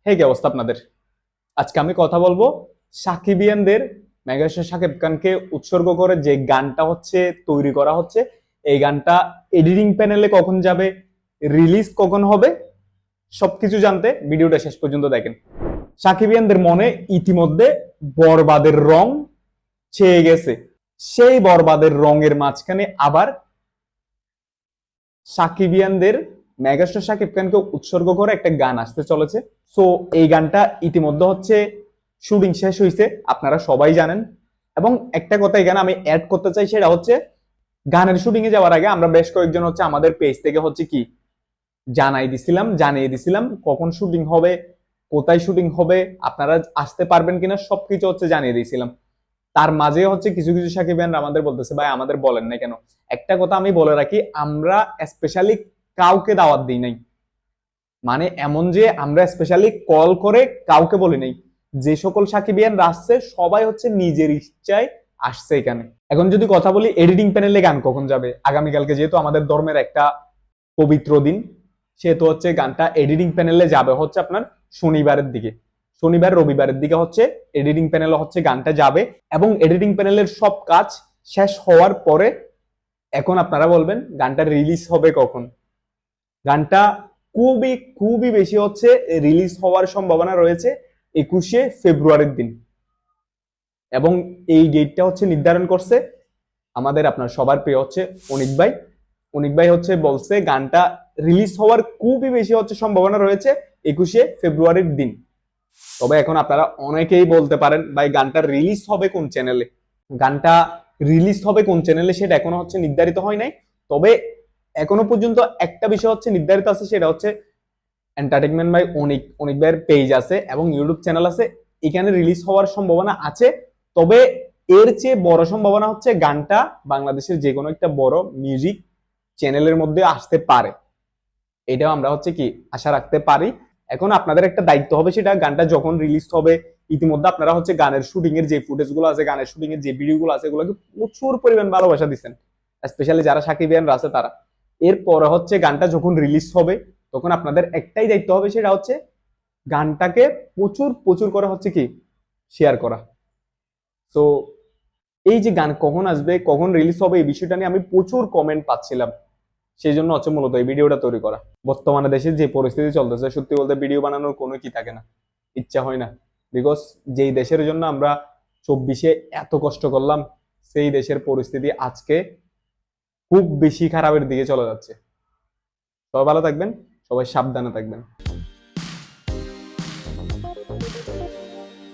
হে কি অবস্থা আপনাদের? আজকে আমি কথা বলবো সাকিবিয়ানদের মেগাস্টার শাকিব খানকে উৎসর্গ করে যে গানটা হচ্ছে তৈরি করা হচ্ছে, এই গানটা এডিটিং প্যানেলে কখন যাবে, রিলিজ কখন হবে, সবকিছু জানতে ভিডিওটা শেষ পর্যন্ত দেখেন। সাকিবিয়ানদের মনে ইতিমধ্যে বরবাদের রং ছেয়ে গেছে। সেই বরবাদের রঙের মাঝখানে আবার সাকিবিয়ানদের মেগাস্টার শাকিব খানকে উৎসর্গ করে একটা গান আসতে চলেছে। সো এই গানটা ইতিমধ্যে হচ্ছে শুটিং শেষ হয়েছে, আপনারা সবাই জানেন। এবং একটা কথা এখানে আমি অ্যাড করতে চাই, সেটা হচ্ছে গানের শুটিং এ যাওয়ার আগে আমরা বেশ কয়েকজন হচ্ছে আমাদের পেজ থেকে হচ্ছে কি জানিয়ে দিছিলাম কখন শুটিং হবে, কোথায় শুটিং হবে, আপনারা আসতে পারবেন কিনা, সবকিছু হচ্ছে জানিয়ে দিয়েছিলাম। তার মাঝে হচ্ছে কিছু কিছু সাকিবিয়ানরা আমাদের বলতেছে, ভাই আমাদের বলেন না কেন। একটা কথা আমি বলে রাখি, আমরা স্পেশালি কাউকে দাওয়াত দিই নাই। মানে এমন যে আমরা স্পেশালি কল করে কাউকে বলি নাই। যে সকল সাকিবিয়ান আসছে সবাই হচ্ছে নিজের ইচ্ছায় আসছে এখানে। এখন যদি কথা বলি এডিটিং প্যানেলে গান কখন যাবে, আগামীকালকে যেহেতু আমাদের ধর্মের একটা পবিত্র দিন, সেহেতু হচ্ছে গানটা এডিটিং প্যানেলে যাবে হচ্ছে আপনার শনিবারের দিকে, শনিবার রবিবারের দিকে হচ্ছে এডিটিং প্যানেলে হচ্ছে গানটা যাবে। এবং এডিটিং প্যানেলের সব কাজ শেষ হওয়ার পরে এখন আপনারা বলবেন গানটা রিলিজ হবে কখন। গানটা খুবই খুবই বেশি হচ্ছে রিলিজ হওয়ার সম্ভাবনা রয়েছে 21শে ফেব্রুয়ারির দিন। এবং এই ডেটটা হচ্ছে নির্ধারণ করছে আমাদের আপনার সবার প্রিয় হচ্ছে অনিক ভাই। অনিক ভাই হচ্ছে বলছে গানটা রিলিজ হওয়ার খুবই বেশি হচ্ছে সম্ভাবনা রয়েছে 21শে ফেব্রুয়ারির দিন। তবে এখন আপনারা অনেকেই বলতে পারেন ভাই গানটা রিলিজ হবে কোন চ্যানেলে, গানটা রিলিজ হবে কোন চ্যানেলে সেটা এখনো হচ্ছে নির্ধারিত হয় নাই। তবে এখনো পর্যন্ত একটা বিষয় হচ্ছে নির্ধারিত আছে, সেটা হচ্ছে এন্টারটেইনমেন্ট বাই অনিক ভাইয়ের পেজ আছে এবং ইউটিউব চ্যানেল আছে, এখানে রিলিজ হওয়ার সম্ভাবনা আছে। তবে এর চেয়ে বড় সম্ভাবনা হচ্ছে গানটা বাংলাদেশের যে কোনো একটা বড় মিউজিক চ্যানেলের মধ্যে আসতে পারে, এটাও আমরা হচ্ছে কি আশা রাখতে পারি। এখন আপনাদের একটা দায়িত্ব হবে, সেটা গানটা যখন রিলিজ হবে ইতিমধ্যে আপনারা হচ্ছে গানের শুটিং এর যে ফুটেজ গুলো আছে, গানের শুটিং এর যে ভিডিও গুলো আছে, এগুলোকে প্রচুর পরিমাণ ভালোবাসা দিচ্ছেন, স্পেশালি যারা সাকিবিয়ানরা আছে তারা। এরপরে হচ্ছে গানটা যখন রিলিজ হবে তখন আপনাদের একটাই দায়িত্ব হবে, সেটা হচ্ছে গানটাকে প্রচুর প্রচুর করে হচ্ছে কি শেয়ার করা। তো এই যে গান কখন আসবে, কখন রিলিজ হবে, এই বিষয়টা নিয়ে আমি প্রচুর কমেন্ট পাচ্ছিলাম, সেই জন্য হচ্ছে মূলত এই ভিডিওটা তৈরি করা। বর্তমানে দেশের যে পরিস্থিতি চলতেছে, সত্যি বলতে ভিডিও বানানোর কোনো কি থাকে না, ইচ্ছা হয় না। বিকজ যেই দেশের জন্য আমরা 24-এ এত কষ্ট করলাম, সেই দেশের পরিস্থিতি আজকে খুব বেশি খারাপের দিকে চলে যাচ্ছে। সবাই ভালো থাকবেন, সবাই সাবধানে থাকবেন।